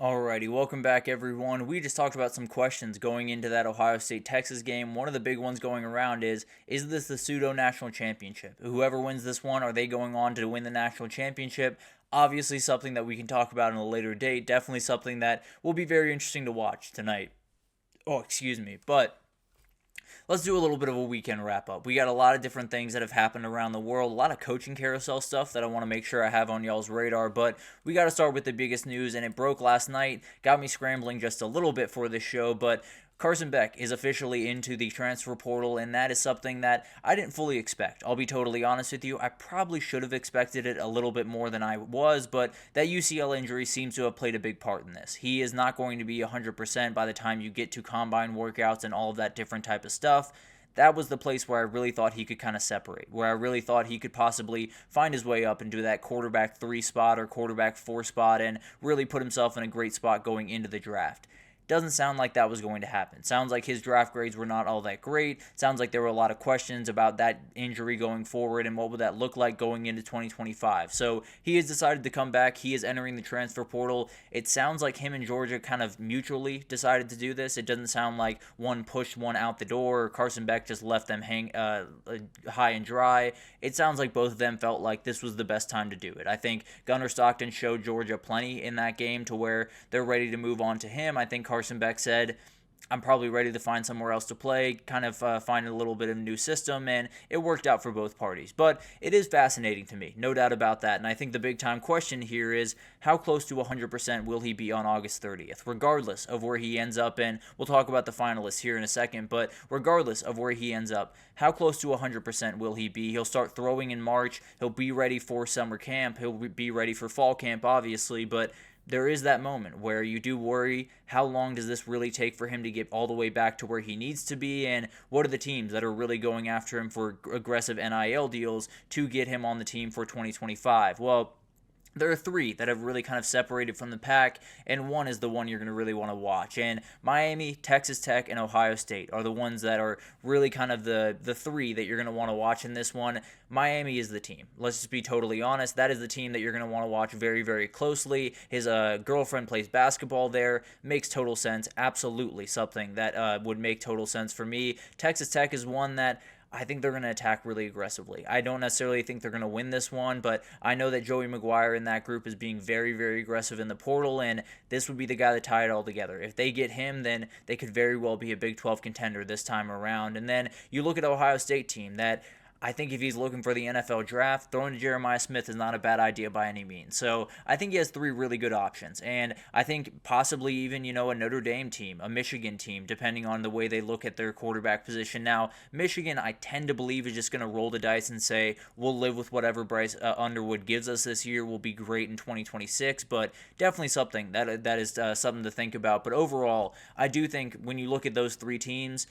Alrighty, welcome back everyone. We just talked about some questions going into that Ohio State-Texas game. One of the big ones going around is this the pseudo-national championship? Whoever wins this one, are they going on to win the national championship? Obviously something that we can talk about in a later date. Definitely something that will be very interesting to watch tonight. Oh, excuse me. But let's do a little bit of a weekend wrap up. We got a lot of different things that have happened around the world, a lot of coaching carousel stuff that I want to make sure I have on y'all's radar, but we got to start with the biggest news, and it broke last night, got me scrambling just a little bit for this show, but Carson Beck is officially into the transfer portal, and that is something that I didn't fully expect. I'll be totally honest with you. I probably should have expected it a little bit more than I was, but that UCL injury seems to have played a big part in this. He is not going to be 100% by the time you get to combine workouts and all of that different type of stuff. That was the place where I really thought he could kind of separate, where I really thought he could possibly find his way up into that quarterback 3 spot or quarterback 4 spot and really put himself in a great spot going into the draft. Doesn't sound like that was going to happen. Sounds like his draft grades were not all that great. Sounds like there were a lot of questions about that injury going forward and what would that look like going into 2025. So he has decided to come back. He is entering the transfer portal. It sounds like him and Georgia kind of mutually decided to do this. It doesn't sound like one pushed one out the door or Carson Beck just left them hang high and dry. It sounds like both of them felt like this was the best time to do it. I think Gunnar Stockton showed Georgia plenty in that game to where they're ready to move on to him. I think Carson Beck said, I'm probably ready to find somewhere else to play, kind of find a little bit of a new system, and it worked out for both parties. But it is fascinating to me, no doubt about that, and I think the big-time question here is how close to 100% will he be on August 30th, regardless of where he ends up, and we'll talk about the finalists here in a second, but regardless of where he ends up, how close to 100% will he be? He'll start throwing in March, he'll be ready for summer camp, he'll be ready for fall camp, obviously, but there is that moment where you do worry, how long does this really take for him to get all the way back to where he needs to be, and what are the teams that are really going after him for aggressive NIL deals to get him on the team for 2025? Well, there are 3 that have really kind of separated from the pack, and one is the one you're going to really want to watch. And Miami, Texas Tech, and Ohio State are the ones that are really kind of the 3 that you're going to want to watch in this one. Miami is the team. Let's just be totally honest. That is the team that you're going to want to watch very, very closely. His girlfriend plays basketball there. Makes total sense. Absolutely something that would make total sense for me. Texas Tech is one that I think they're going to attack really aggressively. I don't necessarily think they're going to win this one, but I know that Joey McGuire in that group is being very, very aggressive in the portal, and this would be the guy that tie it all together. If they get him, then they could very well be a Big 12 contender this time around. And then you look at Ohio State team that I think if he's looking for the NFL draft, throwing to Jeremiah Smith is not a bad idea by any means. So I think he has 3 really good options. And I think possibly even, a Notre Dame team, a Michigan team, depending on the way they look at their quarterback position. Now, Michigan, I tend to believe, is just going to roll the dice and say, we'll live with whatever Bryce Underwood gives us this year. We'll be great in 2026. But definitely something that is something to think about. But overall, I do think when you look at those 3 teams,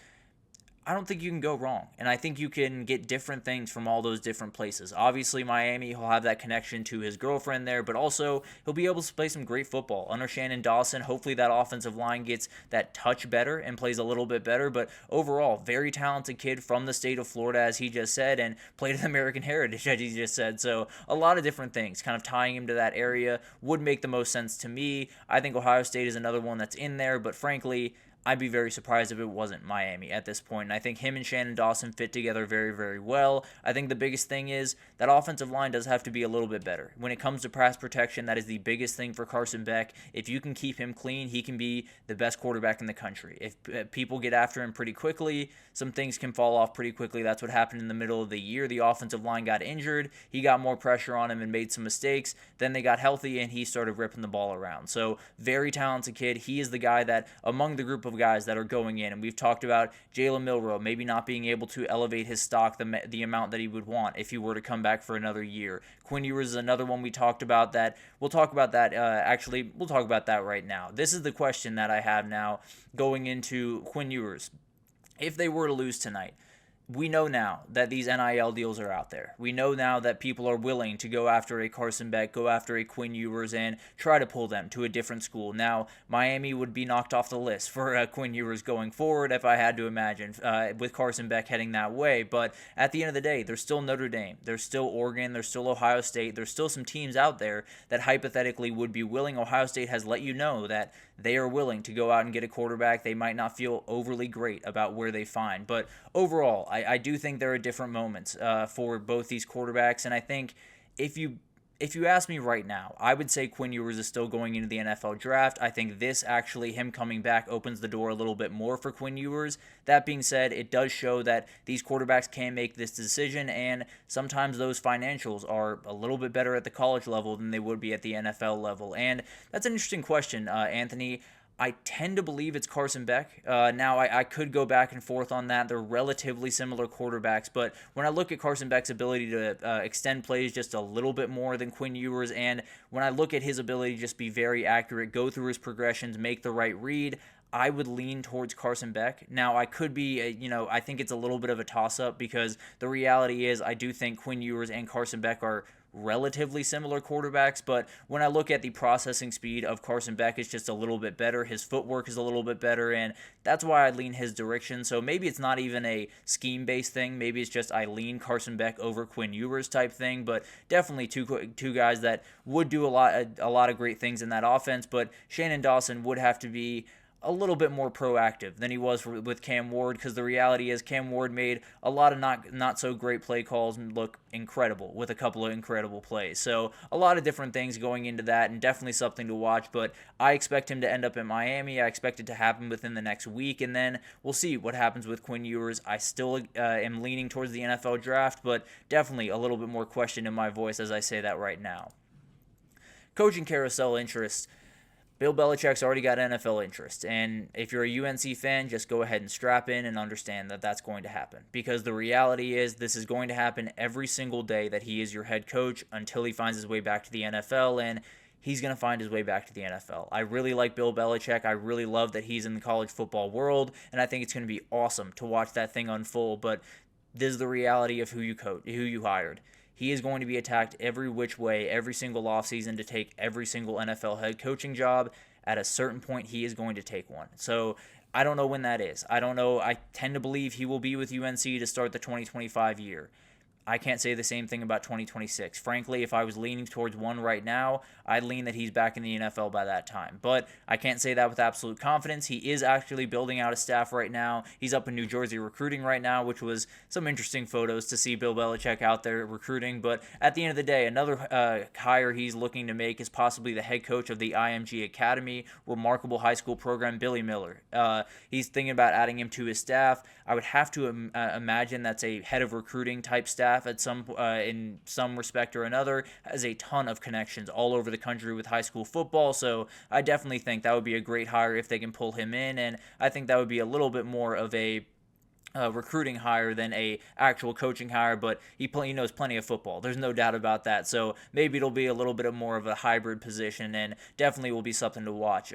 I don't think you can go wrong, and I think you can get different things from all those different places. Obviously, Miami, he'll have that connection to his girlfriend there, but also he'll be able to play some great football. Under Shannon Dawson, hopefully that offensive line gets that touch better and plays a little bit better, but overall, very talented kid from the state of Florida, as he just said, and played with American heritage, as he just said. So a lot of different things kind of tying him to that area would make the most sense to me. I think Ohio State is another one that's in there, but frankly, I'd be very surprised if it wasn't Miami at this point. And I think him and Shannon Dawson fit together very, very well. I think the biggest thing is that offensive line does have to be a little bit better. When it comes to pass protection, that is the biggest thing for Carson Beck. If you can keep him clean, he can be the best quarterback in the country. If people get after him pretty quickly, some things can fall off pretty quickly. That's what happened in the middle of the year. The offensive line got injured. He got more pressure on him and made some mistakes. Then they got healthy, and he started ripping the ball around. So very talented kid. He is the guy that, among the group of guys that are going in, and we've talked about Jalen Milroe maybe not being able to elevate his stock the amount that he would want if he were to come back for another year. Quinn Ewers is another one we talked about that. We'll talk about that, we'll talk about that right now. This is the question that I have now going into Quinn Ewers. If they were to lose tonight, we know now that these NIL deals are out there. We know now that people are willing to go after a Carson Beck, go after a Quinn Ewers, and try to pull them to a different school. Now, Miami would be knocked off the list for Quinn Ewers going forward, if I had to imagine, with Carson Beck heading that way. But at the end of the day, there's still Notre Dame, there's still Oregon, there's still Ohio State, there's still some teams out there that hypothetically would be willing. Ohio State has let you know that they are willing to go out and get a quarterback. They might not feel overly great about where they find. But overall, I do think there are different moments for both these quarterbacks. And I think if you ask me right now, I would say Quinn Ewers is still going into the NFL draft. I think this actually, him coming back, opens the door a little bit more for Quinn Ewers. That being said, it does show that these quarterbacks can make this decision, and sometimes those financials are a little bit better at the college level than they would be at the NFL level. And that's an interesting question, Anthony. I tend to believe it's Carson Beck. Now, I could go back and forth on that. They're relatively similar quarterbacks, but when I look at Carson Beck's ability to extend plays just a little bit more than Quinn Ewers, and when I look at his ability to just be very accurate, go through his progressions, make the right read, I would lean towards Carson Beck. Now, I could be, I think it's a little bit of a toss-up because the reality is I do think Quinn Ewers and Carson Beck are relatively similar quarterbacks, but when I look at the processing speed of Carson Beck, it's just a little bit better. His footwork is a little bit better, and that's why I lean his direction. So maybe it's not even a scheme-based thing. Maybe it's just I lean Carson Beck over Quinn Ewers type thing, but definitely two guys that would do a lot of great things in that offense, but Shannon Dawson would have to be a little bit more proactive than he was with Cam Ward, because the reality is Cam Ward made a lot of not so great play calls and look incredible with a couple of incredible plays. So a lot of different things going into that, and definitely something to watch. But I expect him to end up in Miami. I expect it to happen within the next week, and then we'll see what happens with Quinn Ewers. I still am leaning towards the NFL draft, but definitely a little bit more question in my voice as I say that right now. Coaching carousel interest. Bill Belichick's already got NFL interest, and if you're a UNC fan, just go ahead and strap in and understand that that's going to happen, because the reality is this is going to happen every single day that he is your head coach until he finds his way back to the NFL, and he's going to find his way back to the NFL. I really like Bill Belichick. I really love that he's in the college football world, and I think it's going to be awesome to watch that thing unfold, but this is the reality of who you hired. He is going to be attacked every which way, every single offseason to take every single NFL head coaching job. At a certain point, he is going to take one. So I don't know when that is. I don't know. I tend to believe he will be with UNC to start the 2025 year. I can't say the same thing about 2026. Frankly, if I was leaning towards one right now, I'd lean that he's back in the NFL by that time. But I can't say that with absolute confidence. He is actually building out a staff right now. He's up in New Jersey recruiting right now, which was some interesting photos to see Bill Belichick out there recruiting. But at the end of the day, another hire he's looking to make is possibly the head coach of the IMG Academy, remarkable high school program, Billy Miller. He's thinking about adding him to his staff. I would have to imagine that's a head of recruiting type staff at in some respect or another, has a ton of connections all over the country with high school football, so I definitely think that would be a great hire if they can pull him in, and I think that would be a little bit more of a recruiting hire than a actual coaching hire, but he knows plenty of football. There's no doubt about that, so maybe it'll be a little bit of more of a hybrid position, and definitely will be something to watch.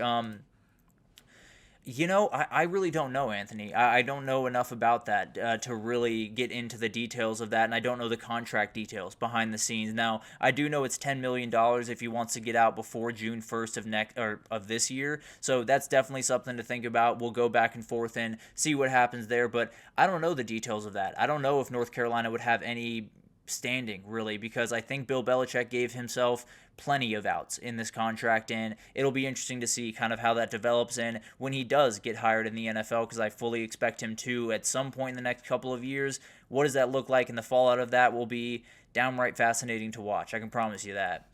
I really don't know, Anthony. I don't know enough about that to really get into the details of that, and I don't know the contract details behind the scenes. Now, I do know it's $10 million if he wants to get out before June 1st of this year, so that's definitely something to think about. We'll go back and forth and see what happens there, but I don't know the details of that. I don't know if North Carolina would have any standing, really, because I think Bill Belichick gave himself plenty of outs in this contract, and it'll be interesting to see kind of how that develops and when he does get hired in the NFL, because I fully expect him to at some point in the next couple of years. What does that look like, and the fallout of that will be downright fascinating to watch. I can promise you that.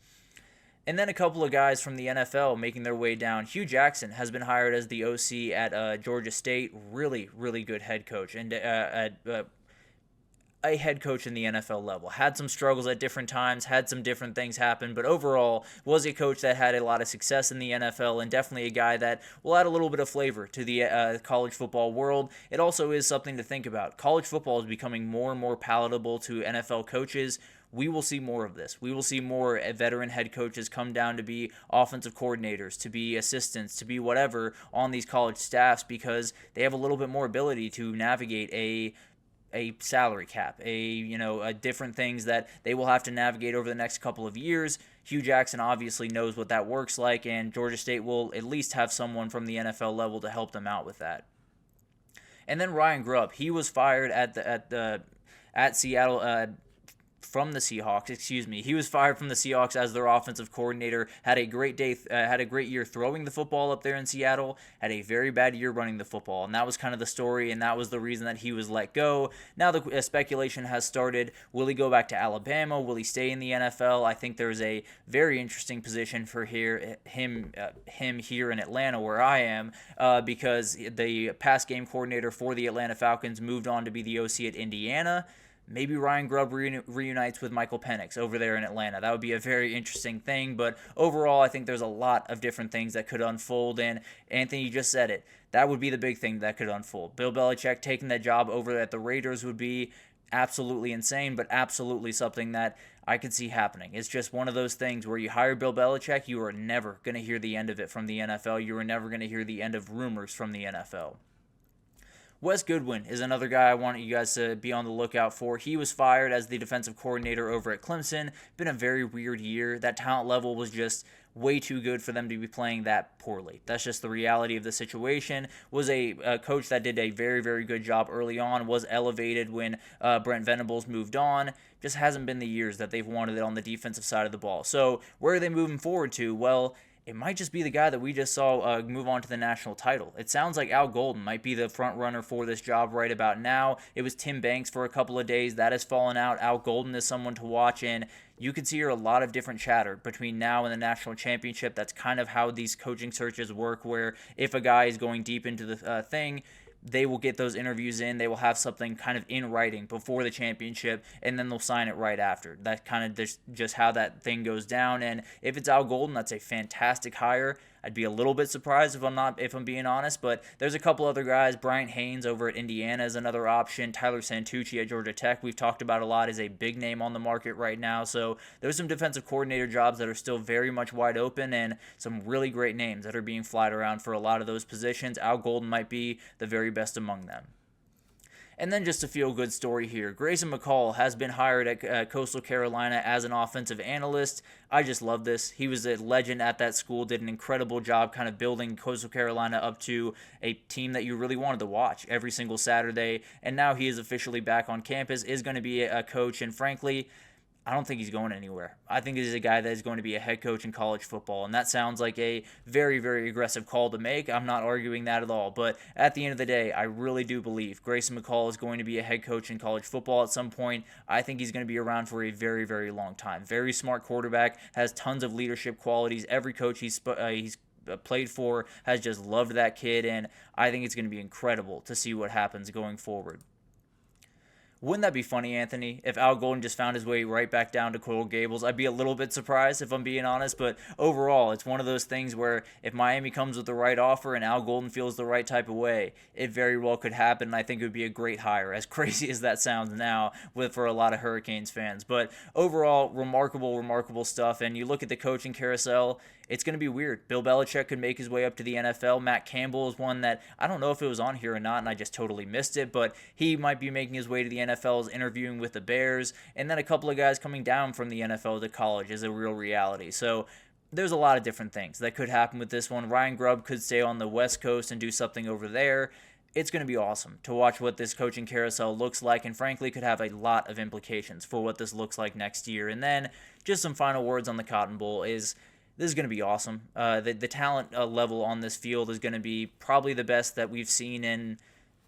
And then a couple of guys from the NFL making their way down. Hugh Jackson has been hired as the OC at Georgia State. Really, really good head coach, and a head coach in the NFL level. Had some struggles at different times, had some different things happen, but overall was a coach that had a lot of success in the NFL, and definitely a guy that will add a little bit of flavor to the college football world. It also is something to think about. College football is becoming more and more palatable to NFL coaches. We will see more of this. We will see more veteran head coaches come down to be offensive coordinators, to be assistants, to be whatever on these college staffs, because they have a little bit more ability to navigate a a salary cap, different things that they will have to navigate over the next couple of years. Hugh Jackson obviously knows what that works like, and Georgia State will at least have someone from the NFL level to help them out with that. And then Ryan Grubb, he was fired at Seattle. From the Seahawks, he was fired from the Seahawks as their offensive coordinator. Had a great year throwing the football up there in Seattle. Had a very bad year running the football, and that was kind of the story, and that was the reason that he was let go. Now the speculation has started: will he go back to Alabama? Will he stay in the NFL? I think there's a very interesting position for him here in Atlanta, where I am, because the pass game coordinator for the Atlanta Falcons moved on to be the OC at Indiana. Maybe Ryan Grubb reunites with Michael Penix over there in Atlanta. That would be a very interesting thing. But overall, I think there's a lot of different things that could unfold. And Anthony, you just said it. That would be the big thing that could unfold. Bill Belichick taking that job over at the Raiders would be absolutely insane, but absolutely something that I could see happening. It's just one of those things where you hire Bill Belichick, you are never going to hear the end of it from the NFL. You are never going to hear the end of rumors from the NFL. Wes Goodwin is another guy I want you guys to be on the lookout for. He was fired as the defensive coordinator over at Clemson. Been a very weird year. That talent level was just way too good for them to be playing that poorly. That's just the reality of the situation. Was a coach that did a very, very good job early on, was elevated when Brent Venables moved on. Just hasn't been the years that they've wanted it on the defensive side of the ball. So where are they moving forward to? Well, it might just be the guy that we just saw move on to the national title. It sounds like Al Golden might be the front runner for this job right about now. It was Tim Banks for a couple of days. That has fallen out. Al Golden is someone to watch, and you could see here a lot of different chatter between now and the national championship. That's kind of how these coaching searches work, where if a guy is going deep into the thing, they will get those interviews in. They will have something kind of in writing before the championship, and then they'll sign it right after. That kind of just how that thing goes down. And if it's Al Golden, that's a fantastic hire. I'd be a little bit surprised if I'm being honest, but there's a couple other guys. Bryant Haynes over at Indiana is another option. Tyler Santucci at Georgia Tech, we've talked about a lot, is a big name on the market right now. So there's some defensive coordinator jobs that are still very much wide open, and some really great names that are being flied around for a lot of those positions. Al Golden might be the very best among them. And then just a feel-good story here. Grayson McCall has been hired at Coastal Carolina as an offensive analyst. I just love this. He was a legend at that school, did an incredible job kind of building Coastal Carolina up to a team that you really wanted to watch every single Saturday. And now he is officially back on campus, is going to be a coach, and frankly, I don't think he's going anywhere. I think he's a guy that is going to be a head coach in college football, and that sounds like a very, very aggressive call to make. I'm not arguing that at all, but at the end of the day, I really do believe Grayson McCall is going to be a head coach in college football at some point. I think he's going to be around for a very, very long time. Very smart quarterback, has tons of leadership qualities. Every coach he's played for has just loved that kid, and I think it's going to be incredible to see what happens going forward. Wouldn't that be funny, Anthony, if Al Golden just found his way right back down to Coral Gables? I'd be a little bit surprised, if I'm being honest, but overall, it's one of those things where if Miami comes with the right offer and Al Golden feels the right type of way, it very well could happen, and I think it would be a great hire, as crazy as that sounds now for a lot of Hurricanes fans. But overall, remarkable stuff, and you look at the coaching carousel, it's going to be weird. Bill Belichick could make his way up to the NFL. Matt Campbell is one that I don't know if it was on here or not, and I just totally missed it, but he might be making his way to the NFL, interviewing with the Bears, and then a couple of guys coming down from the NFL to college is a real reality. So there's a lot of different things that could happen with this one. Ryan Grubb could stay on the West Coast and do something over there. It's going to be awesome to watch what this coaching carousel looks like, and frankly could have a lot of implications for what this looks like next year. And then just some final words on the Cotton Bowl is this is going to be awesome. The talent level on this field is going to be probably the best that we've seen in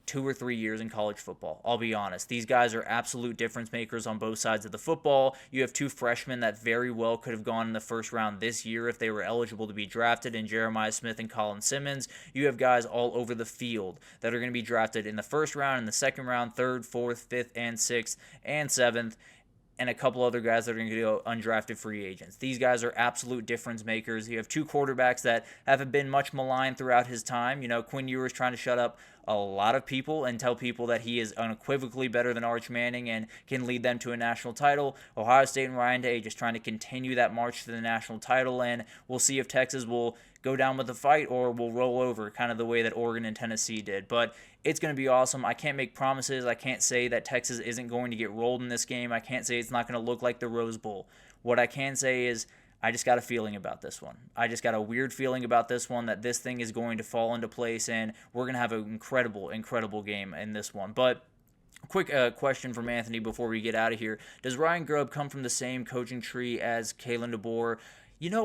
2 or 3 years in college football. I'll be honest. These guys are absolute difference makers on both sides of the football. You have 2 freshmen that very well could have gone in the first round this year if they were eligible to be drafted in Jeremiah Smith and Colin Simmons. You have guys all over the field that are going to be drafted in the first round, in the second round, 3rd, 4th, 5th, and 6th, and 7th. And a couple other guys that are going to go undrafted free agents. These guys are absolute difference makers. You have 2 quarterbacks that haven't been much maligned throughout his time. You know, Quinn Ewers trying to shut up a lot of people and tell people that he is unequivocally better than Arch Manning and can lead them to a national title. Ohio State and Ryan Day just trying to continue that march to the national title, and we'll see if Texas will go down with the fight or we'll roll over, kind of the way that Oregon and Tennessee did. But it's going to be awesome. I can't make promises. I can't say that Texas isn't going to get rolled in this game. I can't say it's not going to look like the Rose Bowl. What I can say is I just got a feeling about this one. I just got a weird feeling about this one that this thing is going to fall into place, and we're going to have an incredible, incredible game in this one. But quick question from Anthony before we get out of here. Does Ryan Grubb come from the same coaching tree as Kalen DeBoer?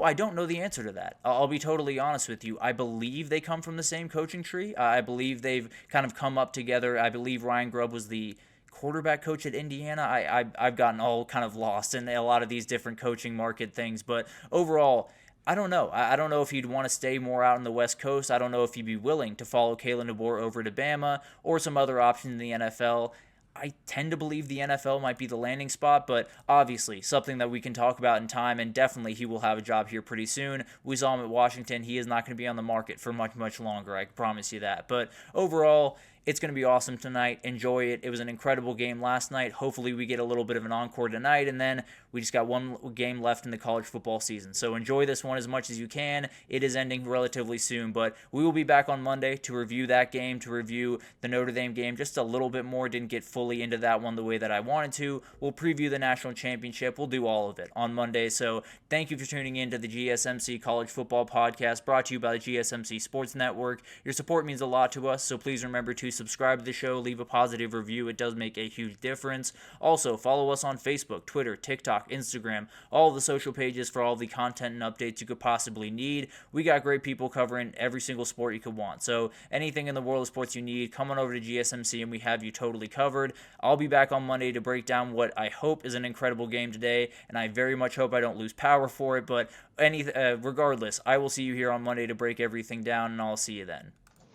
I don't know the answer to that. I'll be totally honest with you. I believe they come from the same coaching tree. I believe they've kind of come up together. I believe Ryan Grubb was the quarterback coach at Indiana. I've gotten all kind of lost in a lot of these different coaching market things. But overall, I don't know. I don't know if he'd want to stay more out on the West Coast. I don't know if he'd be willing to follow Kalen DeBoer over to Bama or some other option in the NFL. I tend to believe the NFL might be the landing spot, but obviously something that we can talk about in time, and definitely he will have a job here pretty soon. We saw him at Washington. He is not going to be on the market for much, much longer. I can promise you that. But overall, it's going to be awesome tonight. Enjoy it. It was an incredible game last night. Hopefully we get a little bit of an encore tonight, and then we just got one game left in the college football season. So enjoy this one as much as you can. It is ending relatively soon, but we will be back on Monday to review that game, to review the Notre Dame game just a little bit more. Didn't get fully into that one the way that I wanted to. We'll preview the national championship. We'll do all of it on Monday. So thank you for tuning in to the GSMC College Football Podcast, brought to you by the GSMC Sports Network. Your support means a lot to us, so please remember to subscribe to the show, leave a positive review. It does make a huge difference. Also, follow us on Facebook, Twitter, TikTok, Instagram, all the social pages for all the content and updates you could possibly need. We got great people covering every single sport you could want. So anything in the world of sports you need, come on over to GSMC and we have you totally covered. I'll be back on Monday to break down what I hope is an incredible game today, and I very much hope I don't lose power for it, but regardless, I will see you here on Monday to break everything down, and I'll see you then.